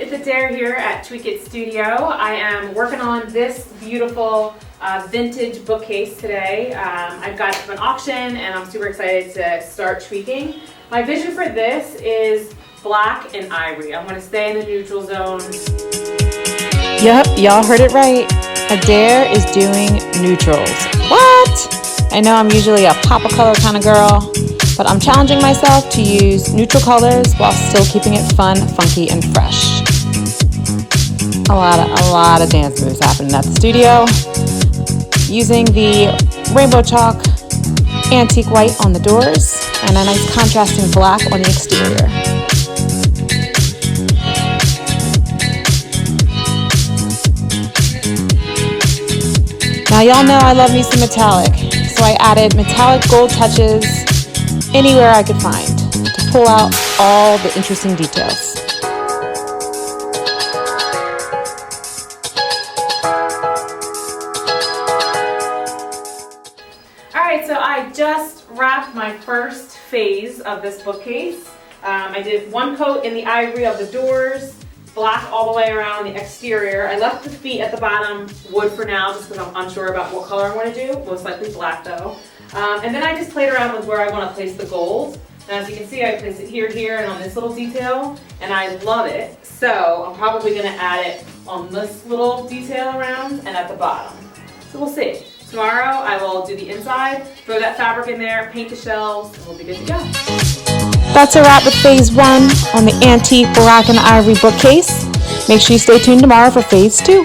It's Adair here at Tweak It Studio. I am working on this beautiful vintage bookcase today. I've got it from an auction and I'm super excited to start tweaking. My vision for this is black and ivory. I want to stay in the neutral zone. Yep, y'all heard it right. Adair is doing neutrals. What? I know I'm usually a pop of color kind of girl, but I'm challenging myself to use neutral colors while still keeping it fun, funky, and fresh. A lot of dance moves happening at the studio. Using the rainbow chalk antique white on the doors and a nice contrasting black on the exterior. Now y'all know I love me some metallic, so I added metallic gold touches anywhere I could find to pull out all the interesting details. Alright, so I just wrapped my first phase of this bookcase. I did one coat in the ivory of the doors, black all the way around the exterior. I left the feet at the bottom wood for now just because I'm unsure about what color I'm going to do, most likely black though. And then I just played around with where I want to place the gold. And as you can see, I placed it here, and on this little detail, and I love it. So I'm probably going to add it on this little detail around and at the bottom. So we'll see. Tomorrow I will do the inside, throw that fabric in there, paint the shelves, and we'll be good to go. That's a wrap with phase 1 on the antique black and ivory bookcase. Make sure you stay tuned tomorrow for phase 2.